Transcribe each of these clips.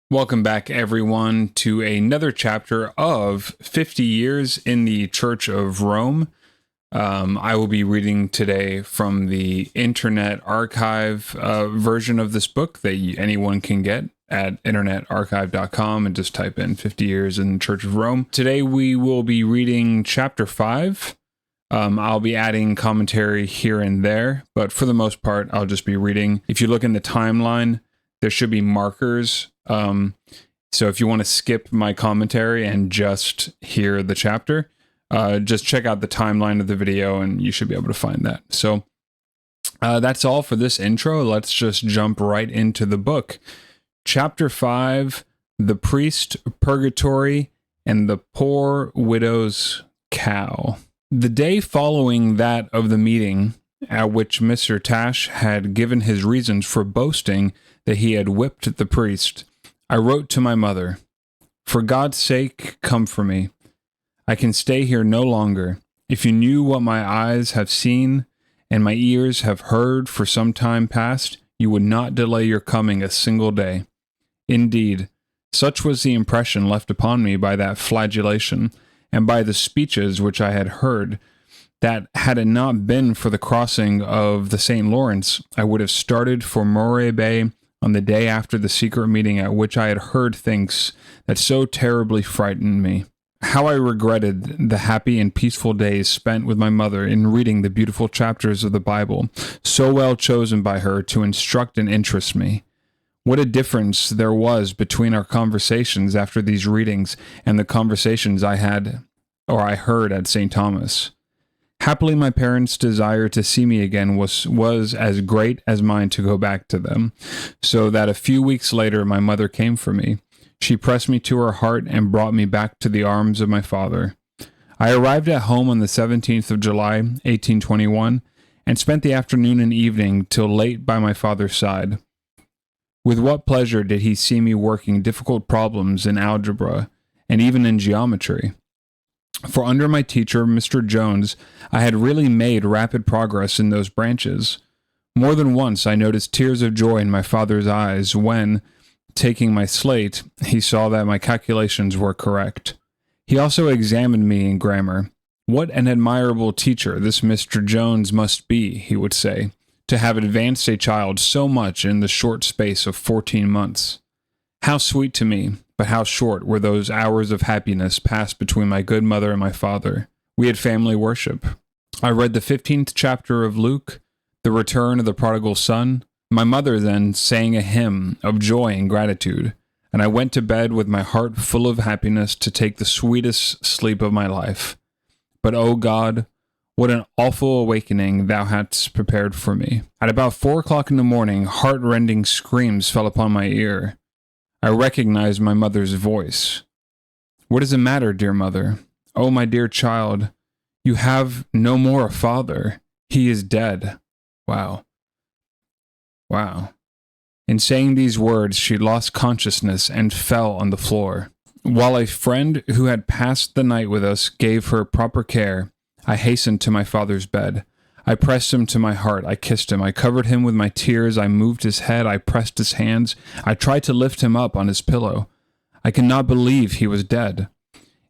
Welcome back, everyone, to another chapter of 50 Years in the Church of Rome. I will be reading today from the Internet Archive version of this book that anyone can get at internetarchive.com and just type in 50 Years in the Church of Rome. Today we will be reading Chapter 5. I'll be adding commentary here and there, but for the most part, I'll just be reading. If you look in the timeline, there should be markers. So if you want to skip my commentary and just hear the chapter, just check out the timeline of the video and you should be able to find that. So that's all for this intro. Let's just jump right into the book. Chapter 5, The Priest, Purgatory, and the Poor Widow's Cow. The day following that of the meeting, at which Mr. Tash had given his reasons for boasting that he had whipped the priest, I wrote to my mother, "For God's sake, come for me. I can stay here no longer. If you knew what my eyes have seen and my ears have heard for some time past, you would not delay your coming a single day. Indeed, such was the impression left upon me by that flagellation, and by the speeches which I had heard, that had it not been for the crossing of the St. Lawrence, I would have started for Moray Bay on the day after the secret meeting at which I had heard things that so terribly frightened me. How I regretted the happy and peaceful days spent with my mother in reading the beautiful chapters of the Bible, so well chosen by her to instruct and interest me. What a difference there was between our conversations after these readings and the conversations I heard at St. Thomas. Happily, my parents' desire to see me again was as great as mine to go back to them, so that a few weeks later my mother came for me. She pressed me to her heart and brought me back to the arms of my father. I arrived at home on the 17th of July, 1821, and spent the afternoon and evening till late by my father's side. With what pleasure did he see me working difficult problems in algebra, and even in geometry. For under my teacher, Mr. Jones, I had really made rapid progress in those branches. More than once I noticed tears of joy in my father's eyes when, taking my slate, he saw that my calculations were correct. He also examined me in grammar. What an admirable teacher this Mr. Jones must be, he would say, to have advanced a child so much in the short space of 14 months. How sweet to me, but how short were those hours of happiness passed between my good mother and my father. We had family worship. I read the 15th chapter of Luke, the return of the prodigal son. My mother then sang a hymn of joy and gratitude, and I went to bed with my heart full of happiness to take the sweetest sleep of my life. But, O God, what an awful awakening thou hadst prepared for me. At about 4 o'clock in the morning, heart-rending screams fell upon my ear. I recognized my mother's voice. "What is the matter, dear mother? Oh, my dear child, you have no more a father. He is dead." Wow. In saying these words, she lost consciousness and fell on the floor. While a friend who had passed the night with us gave her proper care, I hastened to my father's bed. I pressed him to my heart. I kissed him. I covered him with my tears. I moved his head. I pressed his hands. I tried to lift him up on his pillow. I could not believe he was dead.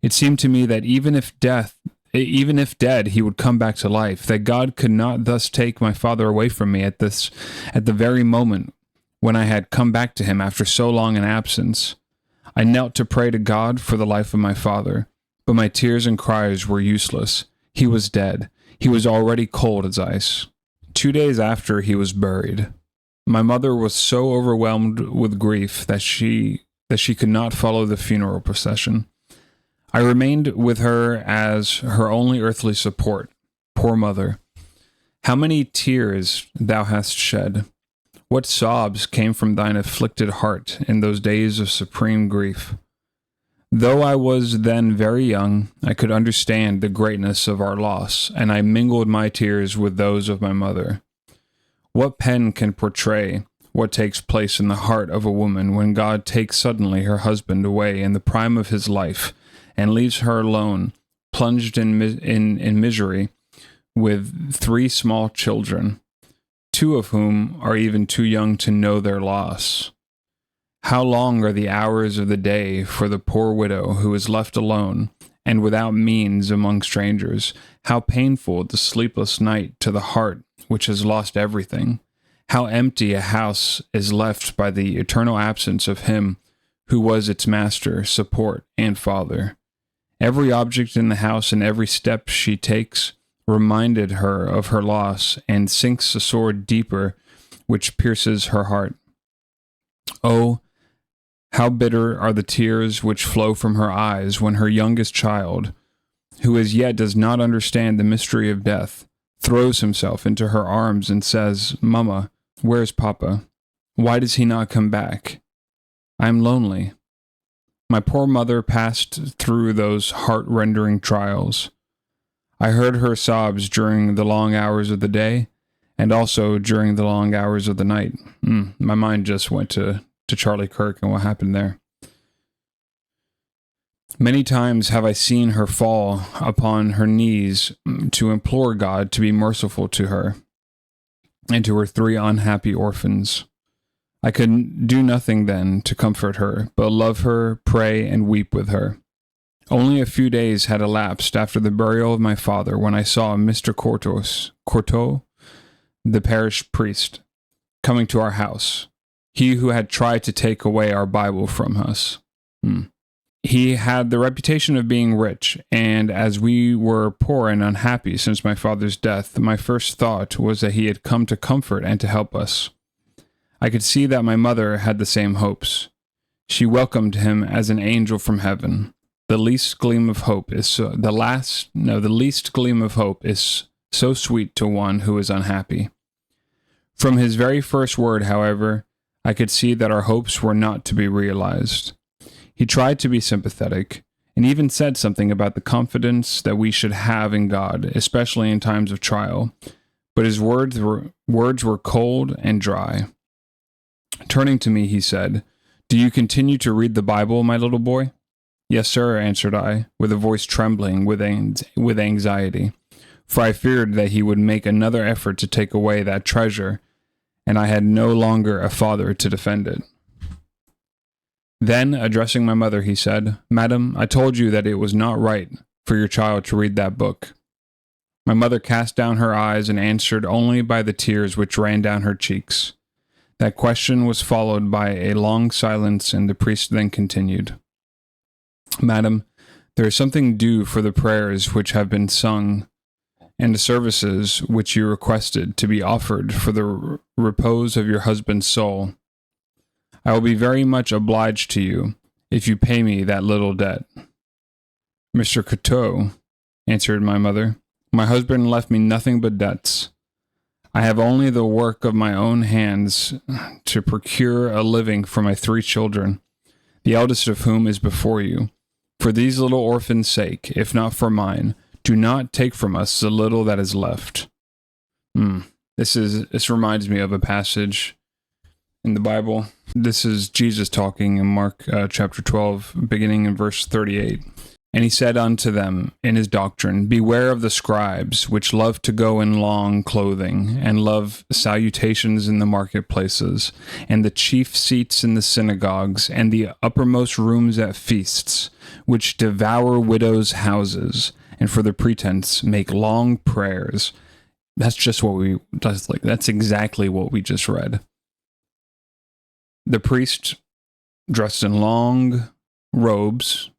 It seemed to me that even if dead, he would come back to life, that God could not thus take my father away from me at the very moment when I had come back to him after so long an absence. I knelt to pray to God for the life of my father, but my tears and cries were useless. He was dead. He was already cold as ice. 2 days after, he was buried. My mother was so overwhelmed with grief that she could not follow the funeral procession. I remained with her as her only earthly support. Poor mother! How many tears thou hast shed! What sobs came from thine afflicted heart in those days of supreme grief! Though I was then very young, I could understand the greatness of our loss, and I mingled my tears with those of my mother. What pen can portray what takes place in the heart of a woman when God takes suddenly her husband away in the prime of his life, and leaves her alone, plunged in misery, with 3 small children, 2 of whom are even too young to know their loss? How long are the hours of the day for the poor widow who is left alone and without means among strangers? How painful the sleepless night to the heart which has lost everything? How empty a house is left by the eternal absence of him who was its master, support, and father. Every object in the house and every step she takes reminded her of her loss and sinks a sword deeper which pierces her heart. Oh, how bitter are the tears which flow from her eyes when her youngest child, who as yet does not understand the mystery of death, throws himself into her arms and says, "Mama, where's Papa? Why does he not come back? I am lonely." My poor mother passed through those heart-rending trials. I heard her sobs during the long hours of the day, and also during the long hours of the night. My mind just went to Charlie Kirk and what happened there. Many times have I seen her fall upon her knees to implore God to be merciful to her and to her 3 unhappy orphans. I could do nothing then to comfort her, but love her, pray, and weep with her. Only a few days had elapsed after the burial of my father when I saw Mr. Courteau, the parish priest, coming to our house. He who had tried to take away our Bible from us. He had the reputation of being rich, and as we were poor and unhappy since my father's death, my first thought was that he had come to comfort and to help us. I could see that my mother had the same hopes. She welcomed him as an angel from heaven. The least gleam of hope is so sweet to one who is unhappy. From his very first word, however, I could see that our hopes were not to be realized. He tried to be sympathetic, and even said something about the confidence that we should have in God, especially in times of trial, but his words were cold and dry. Turning to me, he said, "Do you continue to read the Bible, my little boy?" "Yes, sir," answered I, with a voice trembling with anxiety, for I feared that he would make another effort to take away that treasure, and I had no longer a father to defend it. Then, addressing my mother, he said, "Madam, I told you that it was not right for your child to read that book." My mother cast down her eyes and answered only by the tears which ran down her cheeks. That question was followed by a long silence, and the priest then continued, "Madam, there is something due for the prayers which have been sung, and the services which you requested to be offered for the repose of your husband's soul. I will be very much obliged to you if you pay me that little debt." "Mr. Courteau," answered my mother, "my husband left me nothing but debts. I have only the work of my own hands to procure a living for my 3 children, the eldest of whom is before you. For these little orphans' sake, if not for mine, do not take from us the little that is left." This reminds me of a passage in the Bible. This is Jesus talking in Mark chapter 12, beginning in verse 38. "And he said unto them in his doctrine, Beware of the scribes, which love to go in long clothing, and love salutations in the marketplaces, and the chief seats in the synagogues, and the uppermost rooms at feasts, which devour widows' houses, and for the pretense make long prayers." That's exactly what we just read. The priest dressed in long robes,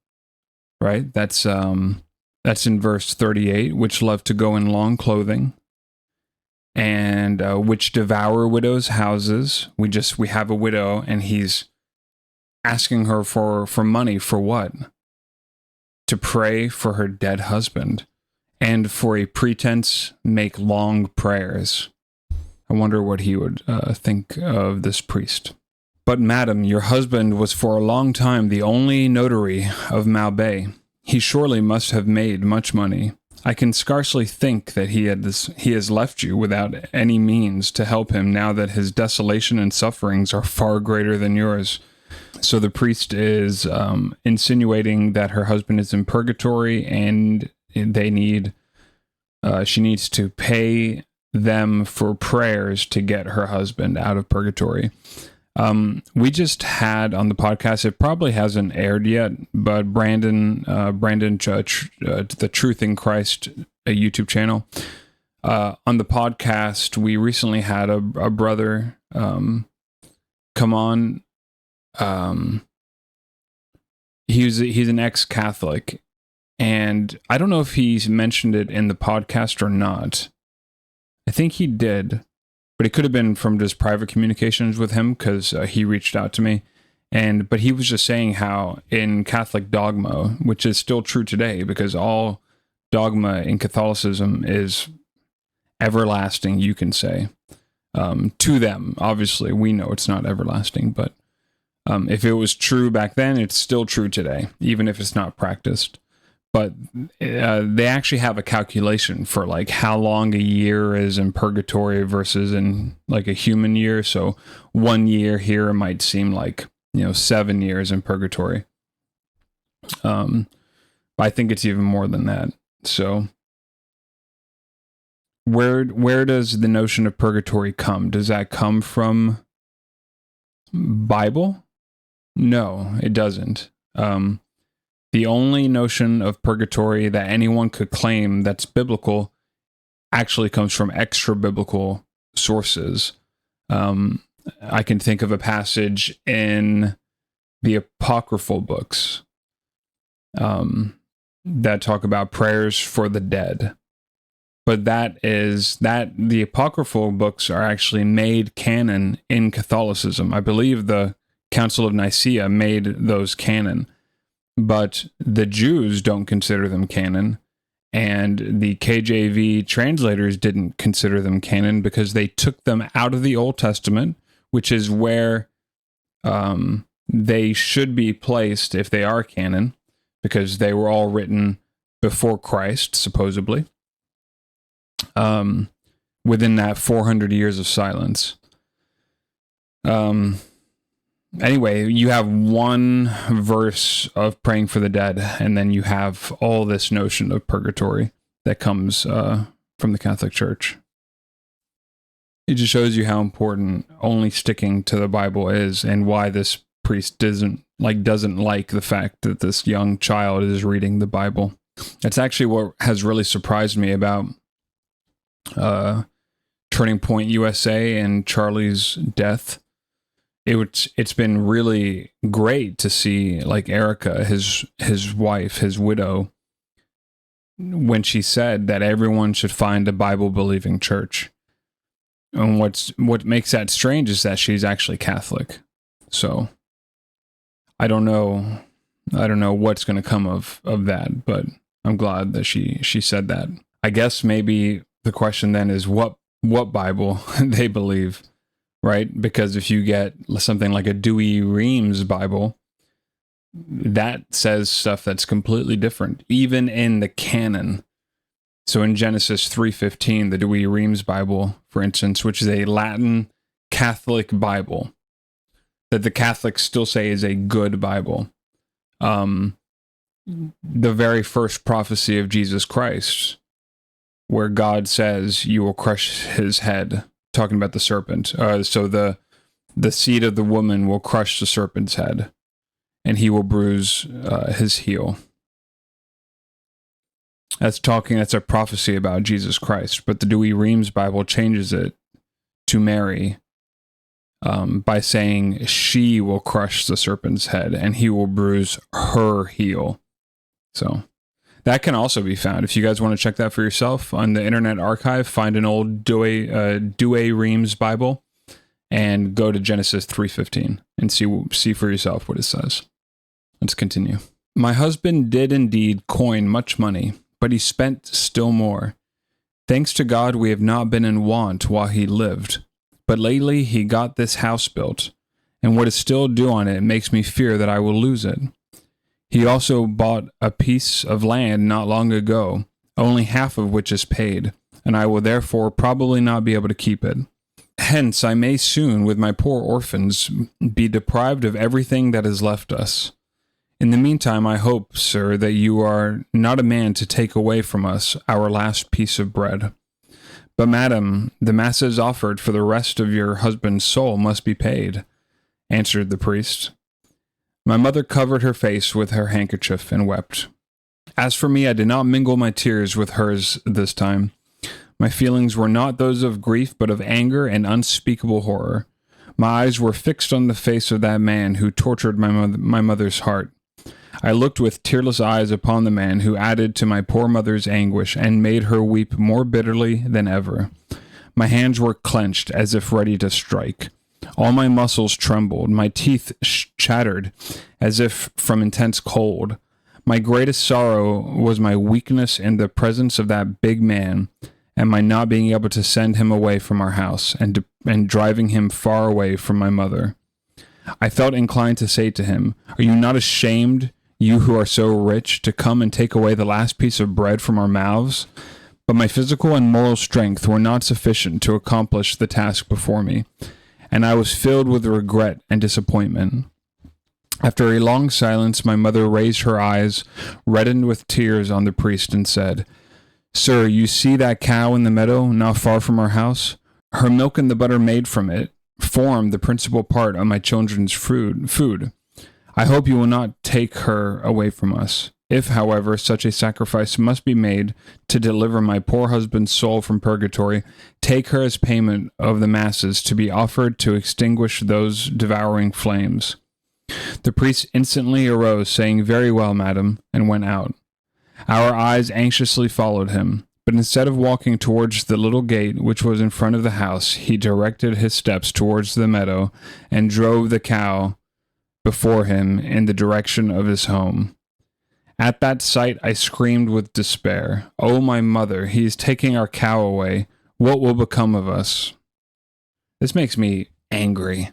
right? That's in verse 38, which love to go in long clothing, and which devour widows' houses. We have a widow, and he's asking her for money for what? To pray for her dead husband, and for a pretense make long prayers. I wonder what he would think of this priest. "But, madam, your husband was for a long time the only notary of Malbay. He surely must have made much money. I can scarcely think that he has left you without any means to help him now that his desolation and sufferings are far greater than yours." So the priest is insinuating that her husband is in purgatory, and she needs to pay them for prayers to get her husband out of purgatory. We just had on the podcast, it probably hasn't aired yet, but Brandon Judge, the Truth in Christ, a YouTube channel. On the podcast, we recently had a brother come on. He's an ex-Catholic, and I don't know if he's mentioned it in the podcast or not. I think he did, but it could have been from just private communications with him, because he reached out to me. But he was just saying how in Catholic dogma, which is still true today, because all dogma in Catholicism is everlasting, you can say, to them. Obviously, we know it's not everlasting, but if it was true back then, it's still true today, even if it's not practiced. But they actually have a calculation for like how long a year is in purgatory versus in like a human year. So 1 year here might seem like, 7 years in purgatory. I think it's even more than that. So where does the notion of purgatory come? Does that come from Bible? No, it doesn't. The only notion of purgatory that anyone could claim that's biblical actually comes from extra biblical sources. I can think of a passage in the apocryphal books that talk about prayers for the dead. But the apocryphal books are actually made canon in Catholicism. I believe the Council of Nicaea made those canon, but the Jews don't consider them canon, and the KJV translators didn't consider them canon because they took them out of the Old Testament, which is where they should be placed if they are canon, because they were all written before Christ, supposedly, within that 400 years of silence. Anyway, you have one verse of praying for the dead, and then you have all this notion of purgatory that comes from the Catholic Church. It just shows you how important only sticking to the Bible is, and why this priest doesn't like the fact that this young child is reading the Bible. That's actually what has really surprised me about Turning Point USA and Charlie's death. It's been really great to see, like, Erica, his wife, his widow, when she said that everyone should find a Bible-believing church. And what makes that strange is that she's actually Catholic. So I don't know what's going to come of that, but I'm glad that she said that. I guess maybe the question then is what Bible they believe. Right? Because if you get something like a Dewey Reams Bible, that says stuff that's completely different, even in the canon. So in Genesis 3:15, the Dewey Reams Bible, for instance, which is a Latin Catholic Bible, that the Catholics still say is a good Bible. The very first prophecy of Jesus Christ, where God says, "You will crush his head," talking about the serpent. So the seed of the woman will crush the serpent's head, and he will bruise his heel. That's a prophecy about Jesus Christ. But the Dewey Reams Bible changes it to Mary by saying she will crush the serpent's head, and he will bruise her heel. So that can also be found. If you guys want to check that for yourself on the Internet Archive, find an old Dewey Reams Bible and go to Genesis 3:15 and see for yourself what it says. Let's continue. My husband did indeed coin much money, but he spent still more. Thanks to God, we have not been in want while he lived. But lately he got this house built, and what is still due on it makes me fear that I will lose it. He also bought a piece of land not long ago, only half of which is paid, and I will therefore probably not be able to keep it. Hence, I may soon, with my poor orphans, be deprived of everything that is left us. In the meantime, I hope, sir, that you are not a man to take away from us our last piece of bread. But, madam, the masses offered for the rest of your husband's soul must be paid. answered the priest. My mother covered her face with her handkerchief and wept. As for me, I did not mingle my tears with hers this time. My feelings were not those of grief, but of anger and unspeakable horror. My eyes were fixed on the face of that man who tortured my mother's heart. I looked with tearless eyes upon the man who added to my poor mother's anguish and made her weep more bitterly than ever. My hands were clenched as if ready to strike. All my muscles trembled. My teeth chattered as if from intense cold. My greatest sorrow was my weakness in the presence of that big man, and my not being able to send him away from our house and driving him far away from my mother. I felt inclined to say to him, "Are you not ashamed, you who are so rich, to come and take away the last piece of bread from our mouths?" But my physical and moral strength were not sufficient to accomplish the task before me, and I was filled with regret and disappointment. After a long silence, my mother raised her eyes, reddened with tears, on the priest and said, "Sir, you see that cow in the meadow not far from our house? Her milk and the butter made from it form the principal part of my children's food. I hope you will not take her away from us. If, however, such a sacrifice must be made to deliver my poor husband's soul from purgatory, take her as payment of the masses to be offered to extinguish those devouring flames." The priest instantly arose, saying, "Very well, madam," and went out. Our eyes anxiously followed him, but instead of walking towards the little gate which was in front of the house, he directed his steps towards the meadow and drove the cow before him in the direction of his home. At that sight, I screamed with despair. "Oh, my mother, he is taking our cow away. What will become of us?" This makes me angry.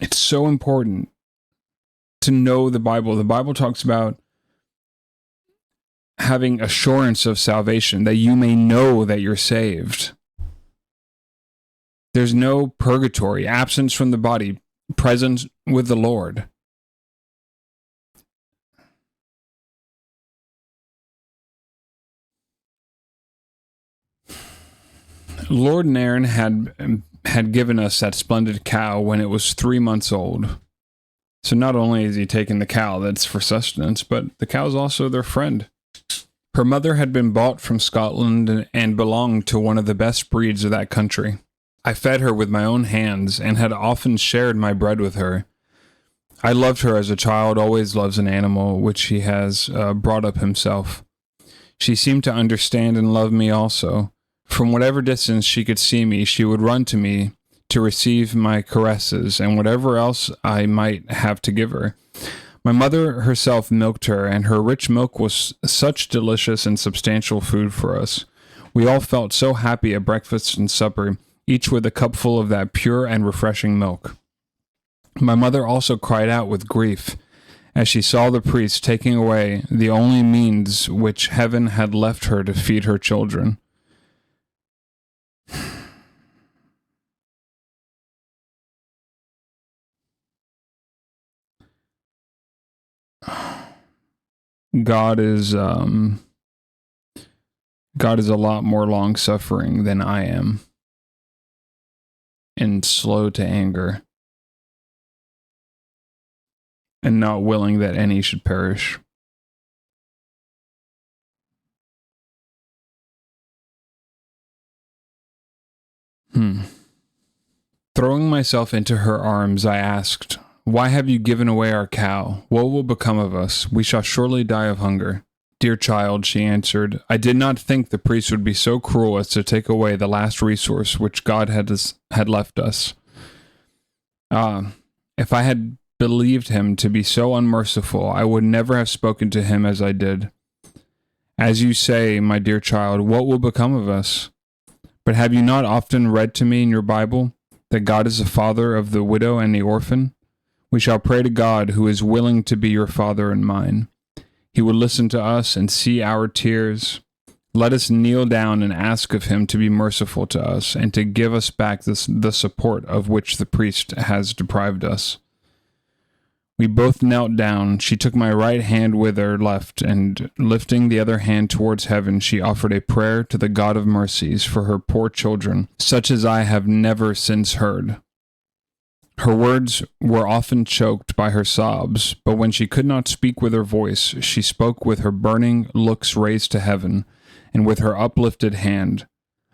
It's so important to know the Bible. The Bible talks about having assurance of salvation, that you may know that you're saved. There's no purgatory, absence from the body, presence with the Lord. Lord and Aaron had given us that splendid cow when it was 3 months old. So not only is he taking the cow that's for sustenance, but the cow is also their friend. Her mother had been bought from Scotland and belonged to one of the best breeds of that country. I fed her with my own hands and had often shared my bread with her. I loved her as a child always loves an animal which he has brought up himself. She seemed to understand and love me also. From whatever distance she could see me, she would run to me to receive my caresses and whatever else I might have to give her. My mother herself milked her, and her rich milk was such delicious and substantial food for us. We all felt so happy at breakfast and supper, each with a cupful of that pure and refreshing milk. My mother also cried out with grief as she saw the priest taking away the only means which heaven had left her to feed her children. God is a lot more long-suffering than I am, and slow to anger, and not willing that any should perish. Throwing myself into her arms, I asked, "Why have you given away our cow? What will become of us? We shall surely die of hunger." "Dear child," she answered, "I did not think the priest would be so cruel as to take away the last resource which God had left us. If I had believed him to be so unmerciful, I would never have spoken to him as I did. As you say, my dear child, what will become of us? But have you not often read to me in your Bible that God is the father of the widow and the orphan? We shall pray to God, who is willing to be your father and mine. He will listen to us and see our tears. Let us kneel down and ask of him to be merciful to us and to give us back the support of which the priest has deprived us." We both knelt down. She took my right hand with her left, and lifting the other hand towards heaven, she offered a prayer to the God of mercies for her poor children, such as I have never since heard. Her words were often choked by her sobs, but when she could not speak with her voice, she spoke with her burning looks raised to heaven, and with her uplifted hand.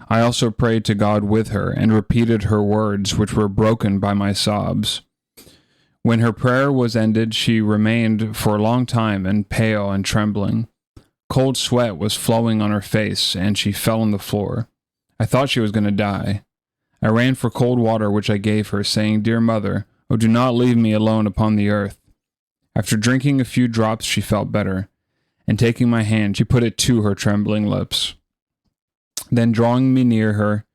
I also prayed to God with her, and repeated her words, which were broken by my sobs. When her prayer was ended, she remained for a long time, and pale and trembling. Cold sweat was flowing on her face, and she fell on the floor. I thought she was going to die. I ran for cold water, which I gave her, saying, "Dear mother, oh, do not leave me alone upon the earth." After drinking a few drops, she felt better, and taking my hand, she put it to her trembling lips. Then drawing me near her,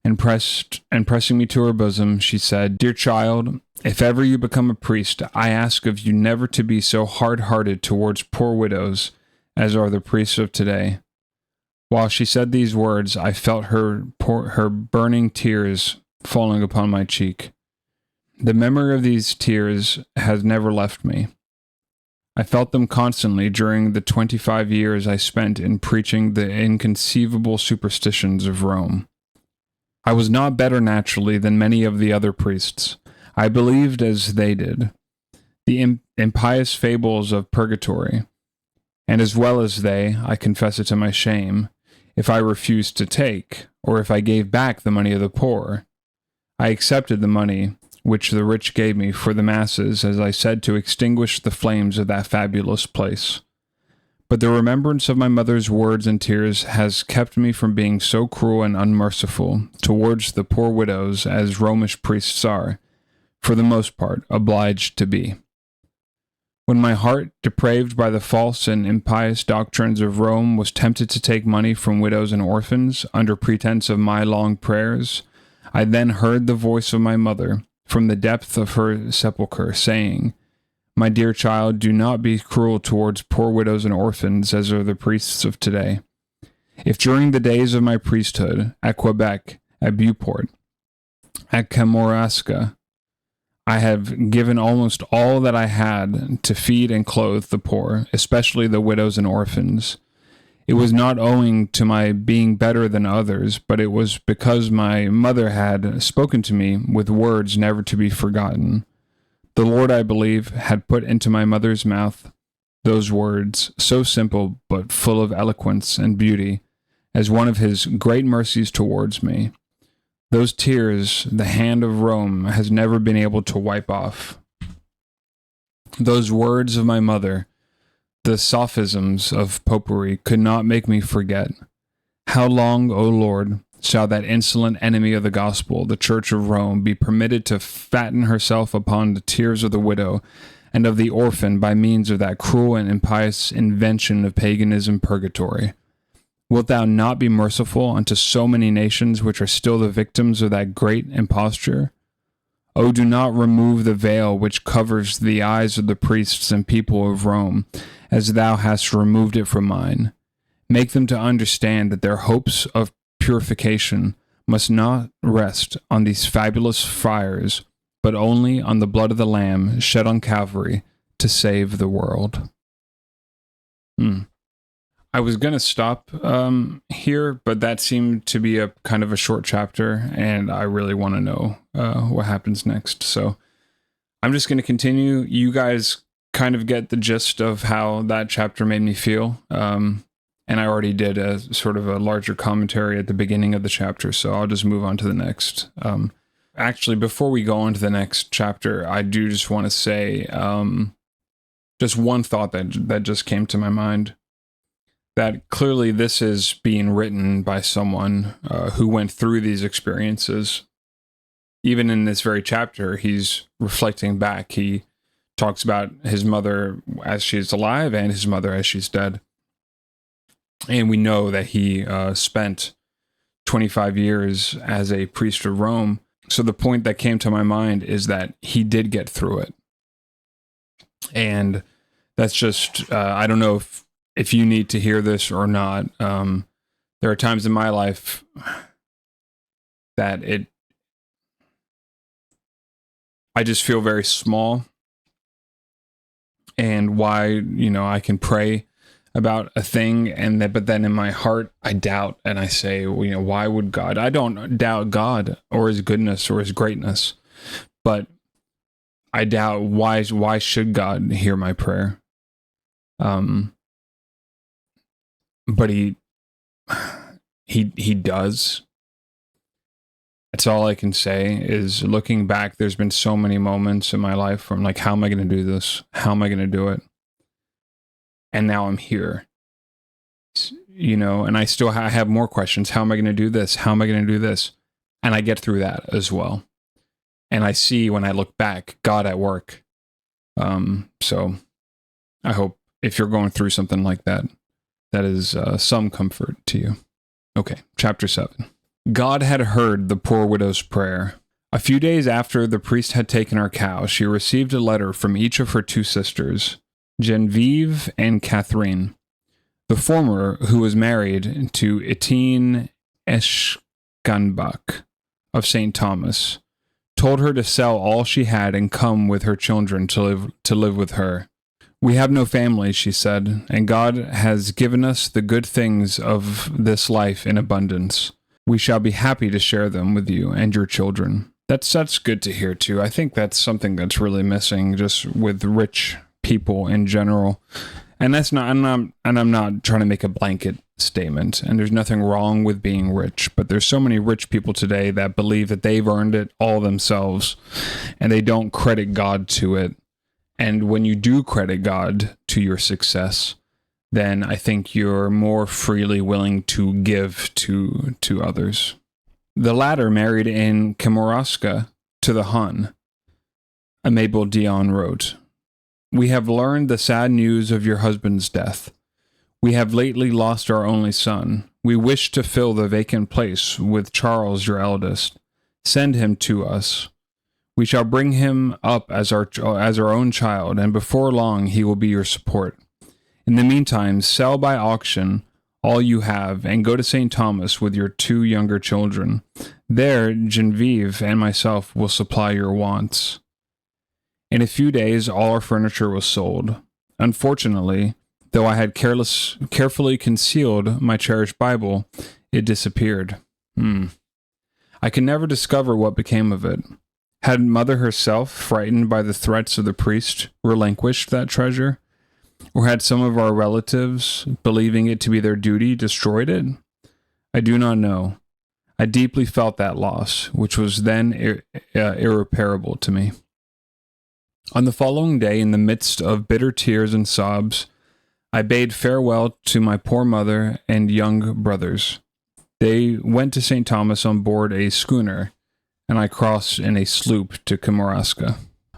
and pressing me to her bosom, she said, "Dear child, if ever you become a priest, I ask of you never to be so hard-hearted towards poor widows as are the priests of today." While she said these words, I felt her burning tears falling upon my cheek. The memory of these tears has never left me. I felt them constantly during the 25 years I spent in preaching the inconceivable superstitions of Rome. I was not better naturally than many of the other priests. I believed as they did, the impious fables of purgatory, and as well as they, I confess it to my shame, if I refused to take, or if I gave back the money of the poor. I accepted the money which the rich gave me for the masses, as I said, to extinguish the flames of that fabulous place. But the remembrance of my mother's words and tears has kept me from being so cruel and unmerciful towards the poor widows as Romish priests are, for the most part, obliged to be. When my heart, depraved by the false and impious doctrines of Rome, was tempted to take money from widows and orphans, under pretense of my long prayers, I then heard the voice of my mother, from the depth of her sepulchre, saying, "My dear child, do not be cruel towards poor widows and orphans, as are the priests of today. If during the days of my priesthood, at Quebec, at Beauport, at Kamouraska, I have given almost all that I had to feed and clothe the poor, especially the widows and orphans, it was not owing to my being better than others, but it was because my mother had spoken to me with words never to be forgotten. The Lord, I believe, had put into my mother's mouth those words, so simple but full of eloquence and beauty, as one of his great mercies towards me. Those tears the hand of Rome has never been able to wipe off. Those words of my mother, the sophisms of popery, could not make me forget. How long, O Lord, shall that insolent enemy of the gospel, the Church of Rome, be permitted to fatten herself upon the tears of the widow and of the orphan by means of that cruel and impious invention of paganism, purgatory? Wilt thou not be merciful unto so many nations which are still the victims of that great imposture? O do not remove the veil which covers the eyes of the priests and people of Rome, as thou hast removed it from mine. Make them to understand that their hopes of purification must not rest on these fabulous fires, but only on the blood of the Lamb shed on Calvary to save the world. I was going to stop here, but that seemed to be a kind of a short chapter, and I really want to know what happens next. So I'm just going to continue. You guys kind of get the gist of how that chapter made me feel. And I already did a sort of a larger commentary at the beginning of the chapter, so I'll just move on to the next. Actually, before we go on to the next chapter, I do just want to say just one thought that just came to my mind. That clearly this is being written by someone who went through these experiences. Even in this very chapter, he's reflecting back. He talks about his mother as she's alive and his mother as she's dead. And we know that he spent 25 years as a priest of Rome. So the point that came to my mind is that he did get through it. And that's just, I don't know if you need to hear this or not. There are times in my life that I just feel very small and why, I can pray about a thing but then in my heart I doubt and I say, well, why would God? I don't doubt God or his goodness or his greatness, but I doubt why should God hear my prayer? But he does. That's all I can say is, looking back, there's been so many moments in my life where I'm like, how am I going to do this? How am I going to do it? And now I'm here, and I still have more questions. How am I going to do this? How am I going to do this? And I get through that as well. And I see, when I look back, God at work. So I hope if you're going through something like that, that is some comfort to you. Okay, chapter 7. God had heard the poor widow's prayer. A few days after the priest had taken her cow, she received a letter from each of her 2 sisters, Genevieve and Catherine. The former, who was married to Etienne Eschanbach of St. Thomas, told her to sell all she had and come with her children to live with her. We have no family, she said, and God has given us the good things of this life in abundance. We shall be happy to share them with you and your children. That's good to hear too. I think that's something that's really missing just with rich people in general. And that's not, I'm not trying to make a blanket statement, and there's nothing wrong with being rich, but there's so many rich people today that believe that they've earned it all themselves, and they don't credit God to it. And when you do credit God to your success, then I think you're more freely willing to give to others. The latter married in Kamouraska to the Hun. Mabel Dion wrote, "We have learned the sad news of your husband's death. We have lately lost our only son. We wish to fill the vacant place with Charles, your eldest. Send him to us. We shall bring him up as our own child, and before long he will be your support. In the meantime, sell by auction all you have, and go to St. Thomas with your 2 younger children. There, Genevieve and myself will supply your wants." In a few days, all our furniture was sold. Unfortunately, though I had carefully concealed my cherished Bible, it disappeared. I could never discover what became of it. Had Mother herself, frightened by the threats of the priest, relinquished that treasure? Or had some of our relatives, believing it to be their duty, destroyed it? I do not know. I deeply felt that loss, which was then irreparable to me. On the following day, in the midst of bitter tears and sobs, I bade farewell to my poor mother and young brothers. They went to St. Thomas on board a schooner, and I crossed in a sloop to Kamouraska.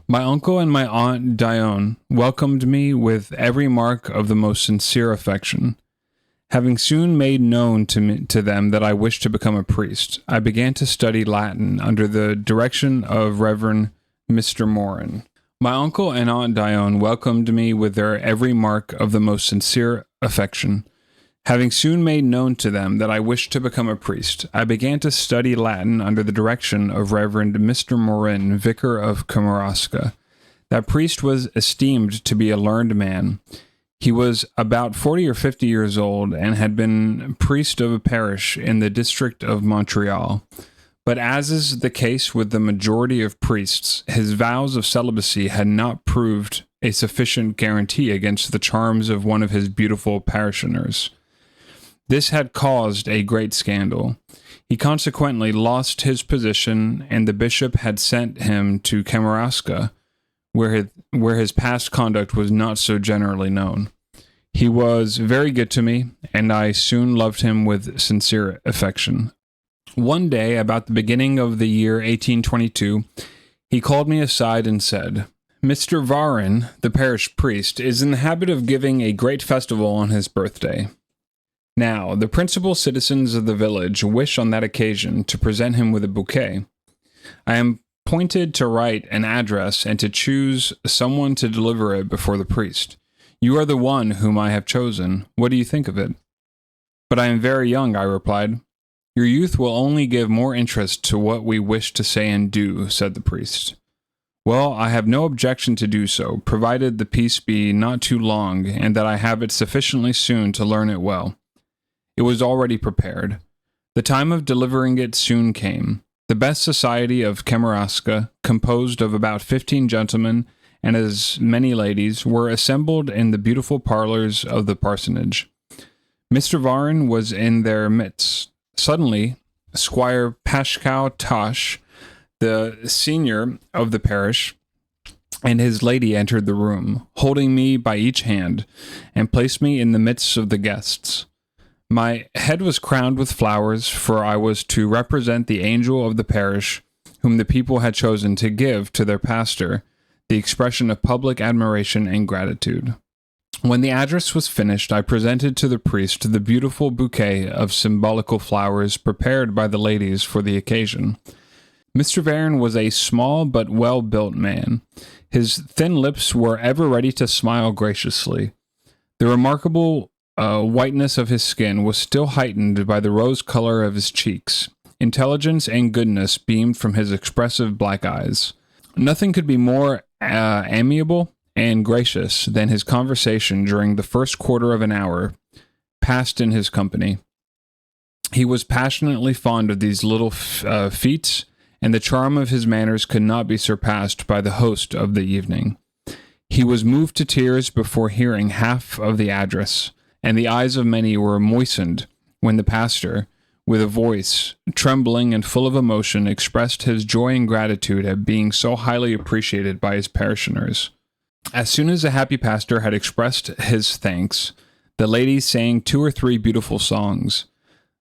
My uncle and my aunt Dion welcomed me with every mark of the most sincere affection. Having soon made known to them that I wished to become a priest, I began to study Latin under the direction of Reverend Mr. Morin. My uncle and Aunt Dion welcomed me with their every mark of the most sincere affection. Having soon made known to them that I wished to become a priest, I began to study Latin under the direction of Reverend Mr. Morin, vicar of Kamouraska. That priest was esteemed to be a learned man. He was about 40 or 50 years old and had been priest of a parish in the district of Montreal. But as is the case with the majority of priests, his vows of celibacy had not proved a sufficient guarantee against the charms of one of his beautiful parishioners. This had caused a great scandal. He consequently lost his position, and the bishop had sent him to Kamouraska, where his past conduct was not so generally known. He was very good to me, and I soon loved him with sincere affection. One day, about the beginning of the year 1822, he called me aside and said, "Mr. Varin, the parish priest, is in the habit of giving a great festival on his birthday. Now, the principal citizens of the village wish on that occasion to present him with a bouquet. I am appointed to write an address and to choose someone to deliver it before the priest. You are the one whom I have chosen. What do you think of it?" "But I am very young," I replied. "Your youth will only give more interest to what we wish to say and do," said the priest. Well, I have no objection to do so, provided the peace be not too long, and that I have it sufficiently soon to learn it well. It was already prepared. The time of delivering it soon came. The best society of Kamaraska, composed of about 15 gentlemen and as many ladies, were assembled in the beautiful parlors of the parsonage. Mr. Varin was in their midst. Suddenly, Squire Pashkow Tosh, the senior of the parish, and his lady entered the room, holding me by each hand, and placed me in the midst of the guests. My head was crowned with flowers, for I was to represent the angel of the parish, whom the people had chosen to give to their pastor the expression of public admiration and gratitude. When the address was finished, I presented to the priest the beautiful bouquet of symbolical flowers prepared by the ladies for the occasion. Mr. Varin was a small but well-built man. His thin lips were ever ready to smile graciously. The remarkable whiteness of his skin was still heightened by the rose color of his cheeks. Intelligence and goodness beamed from his expressive black eyes. Nothing could be more amiable and gracious than his conversation during the first quarter of an hour passed in his company. He was passionately fond of these little feats, and the charm of his manners could not be surpassed by the host of the evening. He was moved to tears before hearing half of the address, and the eyes of many were moistened when the pastor, with a voice trembling and full of emotion, expressed his joy and gratitude at being so highly appreciated by his parishioners. As soon as the happy pastor had expressed his thanks, the ladies sang 2 or 3 beautiful songs.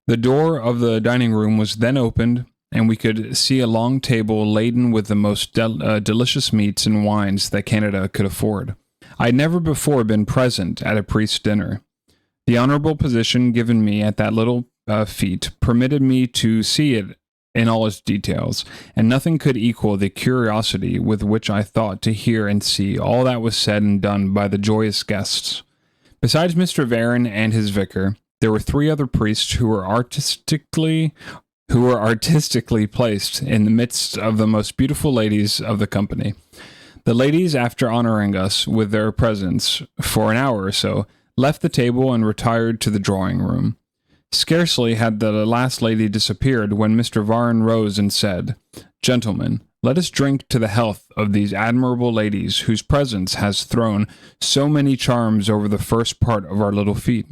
The door of the dining room was then opened, and we could see a long table laden with the most delicious meats and wines that Canada could afford. I had never before been present at a priest's dinner. The honorable position given me at that little feat permitted me to see it in all its details, and nothing could equal the curiosity with which I thought to hear and see all that was said and done by the joyous guests. Besides Mr. Varin and his vicar, there were 3 other priests who were artistically placed in the midst of the most beautiful ladies of the company. The ladies, after honoring us with their presence for an hour or so, left the table and retired to the drawing room. Scarcely had the last lady disappeared when Mr. Varin rose and said, "Gentlemen, let us drink to the health of these admirable ladies whose presence has thrown so many charms over the first part of our little feat."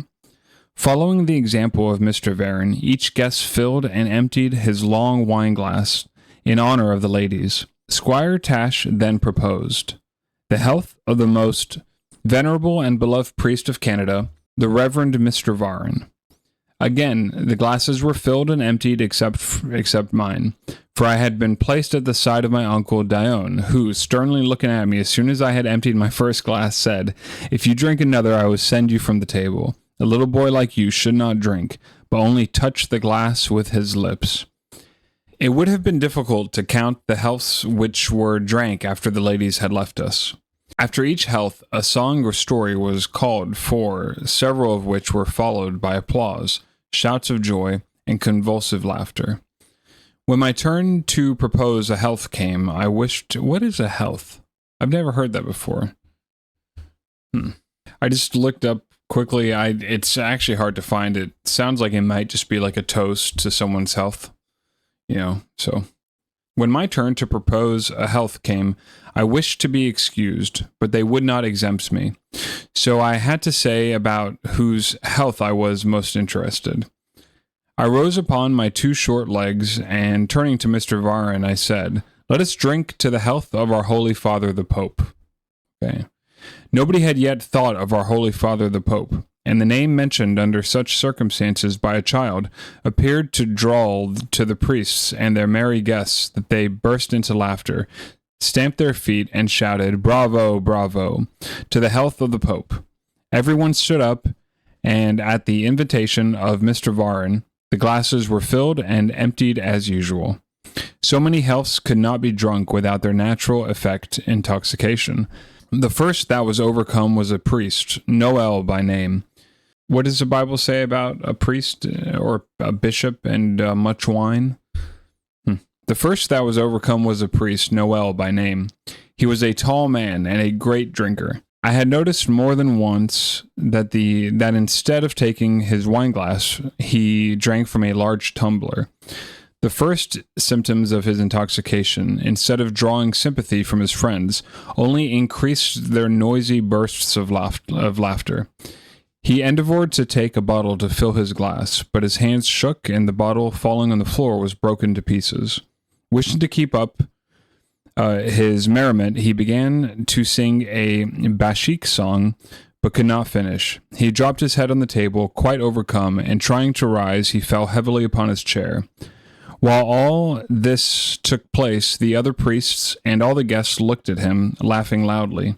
Following the example of Mr. Varin, each guest filled and emptied his long wine-glass in honor of the ladies. Squire Tash then proposed, "The health of the most venerable and beloved priest of Canada, the Reverend Mr. Varin." Again, the glasses were filled and emptied except mine, for I had been placed at the side of my uncle Dion, who, sternly looking at me as soon as I had emptied my first glass, said, "If you drink another, I will send you from the table. A little boy like you should not drink, but only touch the glass with his lips." It would have been difficult to count the healths which were drank after the ladies had left us. After each health, a song or story was called for, several of which were followed by applause, shouts of joy, and convulsive laughter. When my turn to propose a health came, I wished, what is a health? I've never heard that before. I just looked up quickly. It's actually hard to find. It sounds like it might just be like a toast to someone's health. So when my turn to propose a health came, I wished to be excused, but they would not exempt me. So I had to say about whose health I was most interested. I rose upon my 2 short legs, and turning to Mr. Varin, I said, "Let us drink to the health of our Holy Father the Pope." Okay. Nobody had yet thought of our Holy Father the Pope, and the name mentioned under such circumstances by a child appeared to draw to the priests and their merry guests that they burst into laughter, stamped their feet, and shouted, "Bravo, bravo, to the health of the Pope." Everyone stood up, and at the invitation of Mr. Varin, the glasses were filled and emptied as usual. So many healths could not be drunk without their natural effect intoxication. The first that was overcome was a priest, Noel by name. What does the Bible say about a priest or a bishop and much wine? The first that was overcome was a priest, Noel by name. He was a tall man and a great drinker. I had noticed more than once that instead of taking his wineglass, he drank from a large tumbler. The first symptoms of his intoxication, instead of drawing sympathy from his friends, only increased their noisy bursts of laughter. He endeavored to take a bottle to fill his glass, but his hands shook and the bottle, falling on the floor, was broken to pieces. Wishing to keep up his merriment, he began to sing a bashik song, but could not finish. He dropped his head on the table, quite overcome, and trying to rise, he fell heavily upon his chair. While all this took place, the other priests and all the guests looked at him, laughing loudly.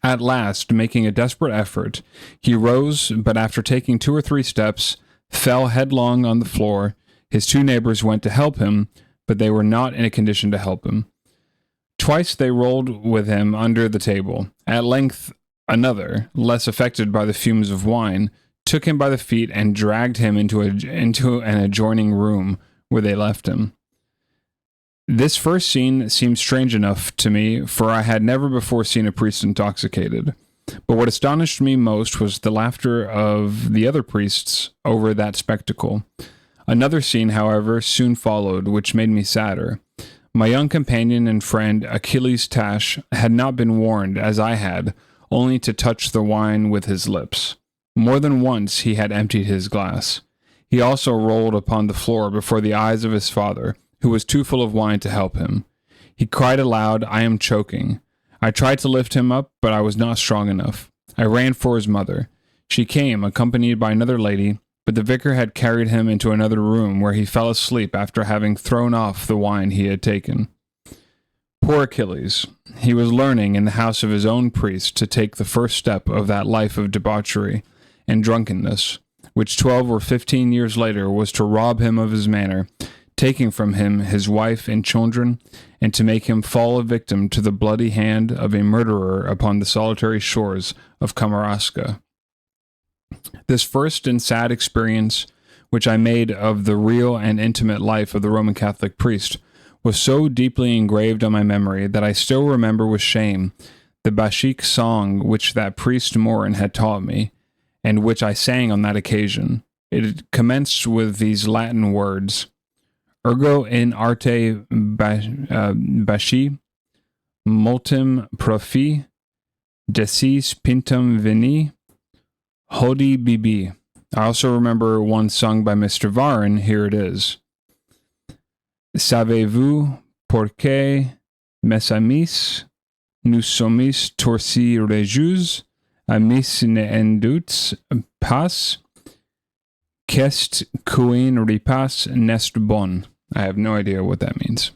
At last, making a desperate effort, he rose, but after taking 2 or 3 steps, fell headlong on the floor. His 2 neighbors went to help him, but they were not in a condition to help him. Twice they rolled with him under the table. At length, another, less affected by the fumes of wine, took him by the feet and dragged him into an adjoining room, where they left him. This first scene seemed strange enough to me, for I had never before seen a priest intoxicated. But what astonished me most was the laughter of the other priests over that spectacle. Another scene, however, soon followed, which made me sadder. My young companion and friend Achilles Tash had not been warned, as I had, only to touch the wine with his lips. More than once he had emptied his glass. He also rolled upon the floor before the eyes of his father, who was too full of wine to help him. He cried aloud, "I am choking." I tried to lift him up, but I was not strong enough. I ran for his mother. She came, accompanied by another lady, but the vicar had carried him into another room where he fell asleep after having thrown off the wine he had taken. Poor Achilles. He was learning in the house of his own priest to take the first step of that life of debauchery and drunkenness, which 12 or 15 years later was to rob him of his manor, taking from him his wife and children, and to make him fall a victim to the bloody hand of a murderer upon the solitary shores of Kamaraska. This first and sad experience, which I made of the real and intimate life of the Roman Catholic priest, was so deeply engraved on my memory that I still remember with shame the bashik song which that priest Morin had taught me, and which I sang on that occasion. It commenced with these Latin words: "Ergo in arte bashi, multum profi, decis pintum vini, hodi bibi." I also remember one sung by Mr. Varin. Here it is. "Savez-vous pourquoi mes amis nous sommes torsi rejus, amis ne enduts pas, qu'est qu'un repas nest bon." I have no idea what that means.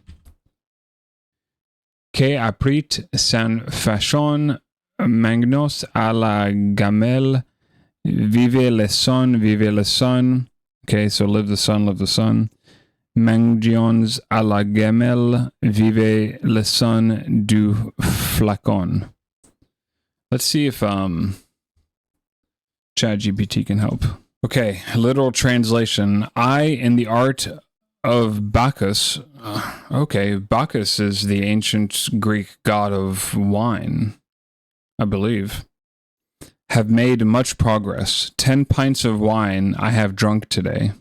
"Que aprit san fachon magnos à la gamelle, vive le son, vive le son." Okay, so live the sun, live the sun. "Mangions à la gamelle, vive le son du flacon." Let's see if ChatGPT can help. Okay, literal translation. I, in the art of Bacchus. Okay, Bacchus is the ancient Greek god of wine, I believe. "Have made much progress. 10 pints of wine I have drunk today.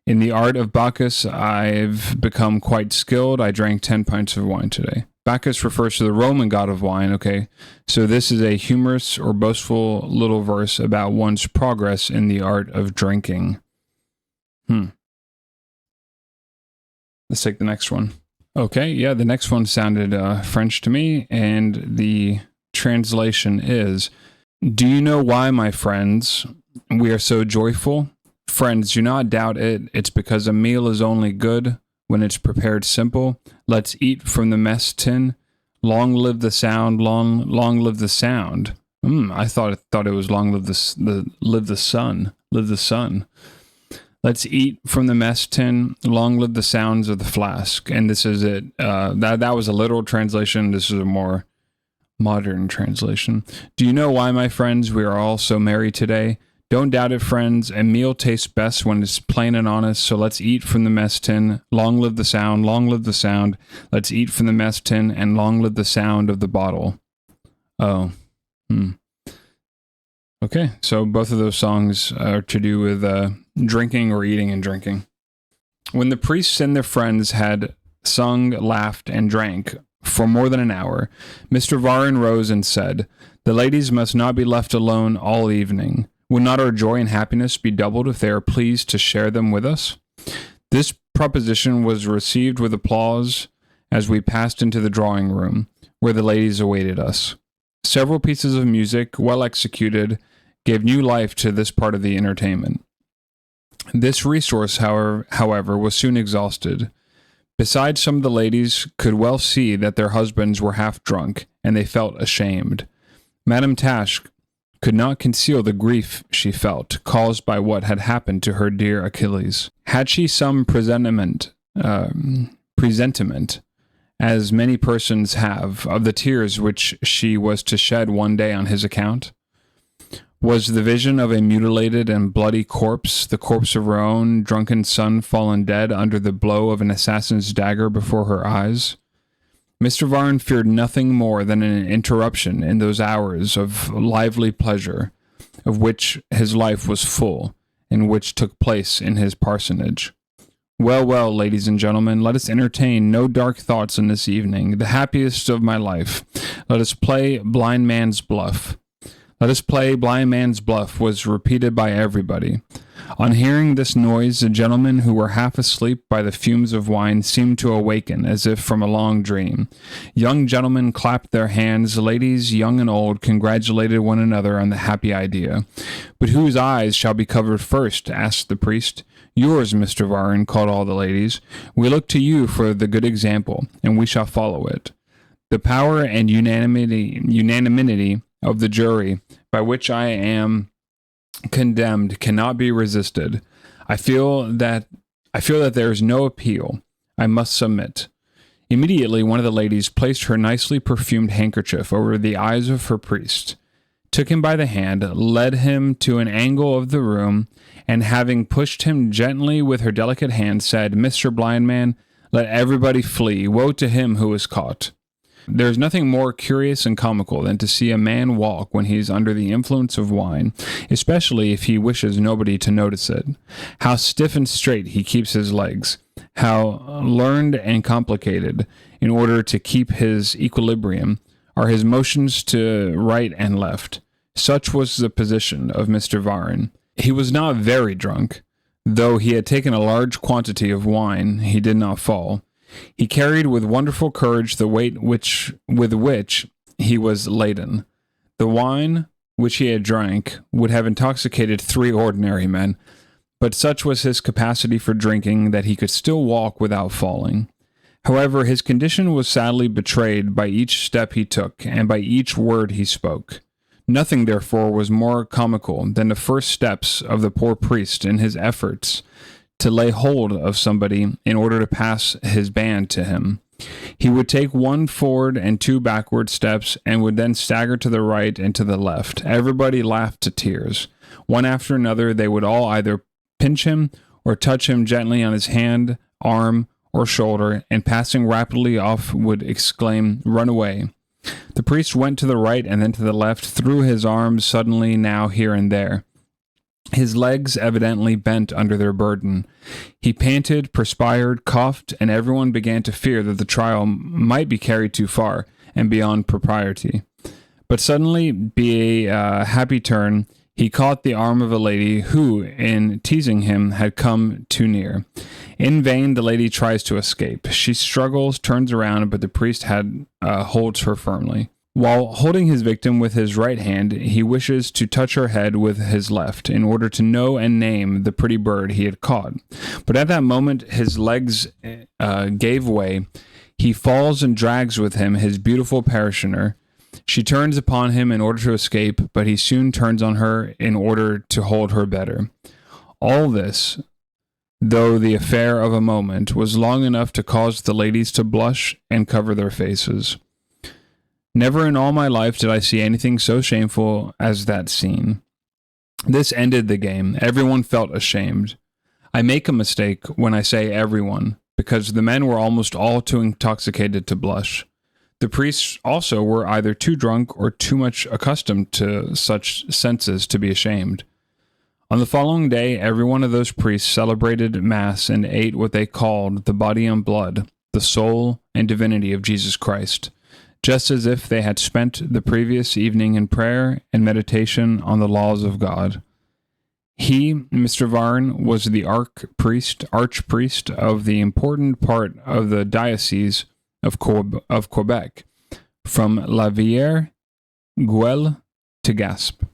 In the art of Bacchus, I've become quite skilled. I drank 10 pints of wine today." Bacchus refers to the Roman god of wine, okay? So this is a humorous or boastful little verse about one's progress in the art of drinking. Let's take the next one. Okay, yeah, the next one sounded French to me, and the translation is, "Do you know why, my friends, we are so joyful? Friends, do not doubt it. It's because a meal is only good when it's prepared simple. Let's eat from the mess tin. Long live the sound, long live the sound." I thought it was long live the sun. Live the sun. "Let's eat from the mess tin. Long live the sounds of the flask." And this is it. That was a literal translation. This is a more modern translation. "Do you know why, my friends, we are all so merry today? Don't doubt it, friends. A meal tastes best when it's plain and honest, so let's eat from the mess tin. Long live the sound, long live the sound. Let's eat from the mess tin, and long live the sound of the bottle. Oh. Okay, so both of those songs are to do with drinking or eating and drinking. When the priests and their friends had sung, laughed, and drank for more than an hour, Mr. Varin rose and said, "The ladies must not be left alone all evening. Will not our joy and happiness be doubled if they are pleased to share them with us?" This proposition was received with applause as we passed into the drawing room, where the ladies awaited us. Several pieces of music, well executed, gave new life to this part of the entertainment. This resource, however, was soon exhausted. Besides, some of the ladies could well see that their husbands were half drunk, and they felt ashamed. Madame Tash could not conceal the grief she felt, caused by what had happened to her dear Achilles. Had she some presentiment, as many persons have, of the tears which she was to shed one day on his account? Was the vision of a mutilated and bloody corpse, the corpse of her own drunken son fallen dead under the blow of an assassin's dagger before her eyes? Mr. Varin feared nothing more than an interruption in those hours of lively pleasure, of which his life was full, and which took place in his parsonage. Well, well, ladies and gentlemen, let us entertain no dark thoughts in this evening, the happiest of my life. Let us play blind man's bluff. Let us play blind man's bluff was repeated by everybody. On hearing this noise, the gentlemen who were half asleep by the fumes of wine seemed to awaken as if from a long dream. Young gentlemen clapped their hands, ladies, young and old, congratulated one another on the happy idea. "But whose eyes shall be covered first?" asked the priest. "Yours, Mr. Varin," called all the ladies. "We look to you for the good example, and we shall follow it." The power and unanimity of the jury by which I am condemned cannot be resisted. I feel that there is no appeal. I must submit. Immediately one of the ladies placed her nicely perfumed handkerchief over the eyes of her priest, took him by the hand, led him to an angle of the room, and having pushed him gently with her delicate hand, said, "Mr. Blind Man, let everybody flee. Woe to him who is caught." There is nothing more curious and comical than to see a man walk when he is under the influence of wine, especially if he wishes nobody to notice it. How stiff and straight he keeps his legs, how learned and complicated, in order to keep his equilibrium, are his motions to right and left. Such was the position of Mr. Varin. He was not very drunk. Though he had taken a large quantity of wine, he did not fall. He carried with wonderful courage the weight with which he was laden. The wine which he had drank would have intoxicated 3 ordinary men, but such was his capacity for drinking that he could still walk without falling. However, his condition was sadly betrayed by each step he took and by each word he spoke. Nothing, therefore, was more comical than the first steps of the poor priest in his efforts to lay hold of somebody in order to pass his band to him. He would take 1 forward and 2 backward steps, and would then stagger to the right and to the left. Everybody laughed to tears. One after another, they would all either pinch him or touch him gently on his hand, arm, or shoulder, and passing rapidly off would exclaim, "Run away." The priest went to the right and then to the left, threw his arms suddenly now here and there. His legs evidently bent under their burden. He panted, perspired, coughed, and everyone began to fear that the trial might be carried too far and beyond propriety. But suddenly, by a happy turn, he caught the arm of a lady who, in teasing him, had come too near. In vain the lady tries to escape. She struggles, turns around, but the priest holds her firmly. While holding his victim with his right hand, he wishes to touch her head with his left, in order to know and name the pretty bird he had caught. But at that moment his legs gave way. He falls and drags with him his beautiful parishioner. She turns upon him in order to escape, but he soon turns on her in order to hold her better. All this, though the affair of a moment, was long enough to cause the ladies to blush and cover their faces. Never in all my life did I see anything so shameful as that scene. This ended the game. Everyone felt ashamed. I make a mistake when I say everyone, because the men were almost all too intoxicated to blush. The priests also were either too drunk or too much accustomed to such senses to be ashamed. On the following day, every one of those priests celebrated Mass and ate what they called the body and blood, the soul and divinity of Jesus Christ, just as if they had spent the previous evening in prayer and meditation on the laws of God. He, Mr. Varn, was the archpriest of the important part of the diocese of Quebec, from La Vierre, Guel to Gaspe.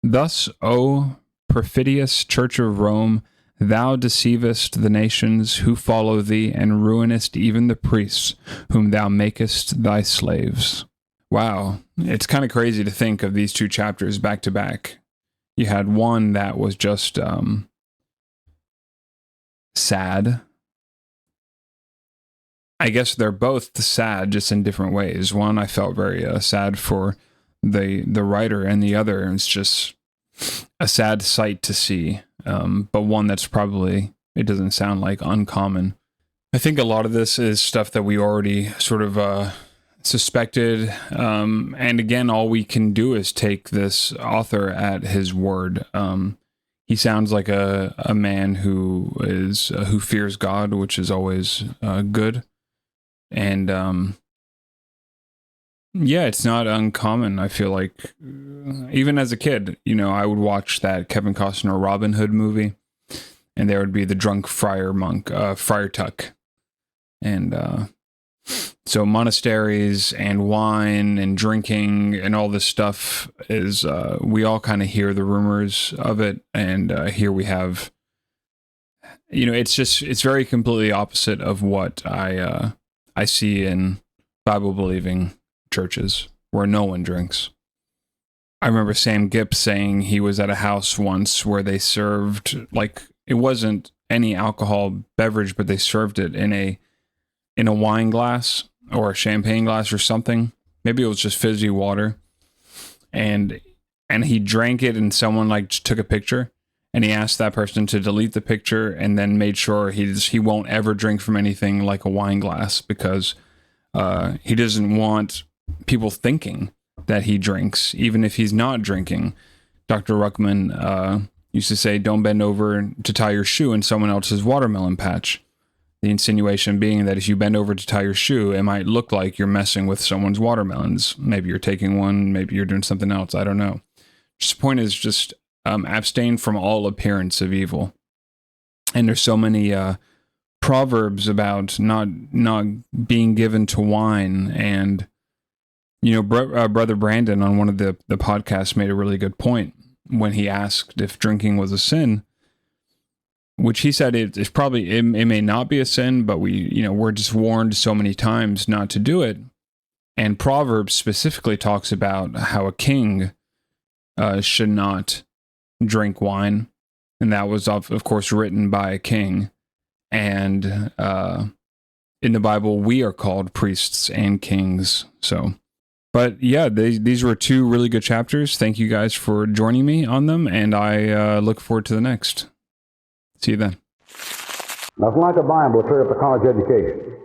Thus, O perfidious Church of Rome, thou deceivest the nations who follow thee, and ruinest even the priests whom thou makest thy slaves. Wow, it's kind of crazy to think of these two chapters back to back. You had one that was just sad. I guess they're both sad, just in different ways. One, I felt very sad for the writer, and the other is just a sad sight to see. But one that's probably, it doesn't sound like, uncommon. I think a lot of this is stuff that we already sort of suspected. And again, all we can do is take this author at his word. He sounds like a man who fears God, which is always good. And yeah, it's not uncommon. I feel like even as a kid, I would watch that Kevin Costner Robin Hood movie, and there would be the drunk friar Tuck. And so monasteries and wine and drinking and all this stuff is, we all kind of hear the rumors of it. And here we have, it's very completely opposite of what I see in Bible-believing churches where no one drinks. I remember Sam Gipp saying he was at a house once where they served, like, it wasn't any alcohol beverage, but they served it in a wine glass or a champagne glass or something. Maybe it was just fizzy water. And he drank it, and someone just took a picture, and he asked that person to delete the picture, and then made sure he won't ever drink from anything like a wine glass, because he doesn't want people thinking that he drinks, even if he's not drinking. Dr. Ruckman used to say, don't bend over to tie your shoe in someone else's watermelon patch. The insinuation being that if you bend over to tie your shoe, it might look like you're messing with someone's watermelons. Maybe you're taking one, maybe you're doing something else, I don't know. Just the point is just abstain from all appearance of evil. And there's so many proverbs about not being given to wine. And Brother Brandon on one of the podcasts made a really good point when he asked if drinking was a sin, which he said it's probably, it may not be a sin, but we're just warned so many times not to do it. And Proverbs specifically talks about how a king should not drink wine, and that was of course written by a king. And in the Bible, we are called priests and kings. So, but yeah, these were two really good chapters. Thank you guys for joining me on them, and I look forward to the next. See you then. Nothing like a Bible to clear up a college education.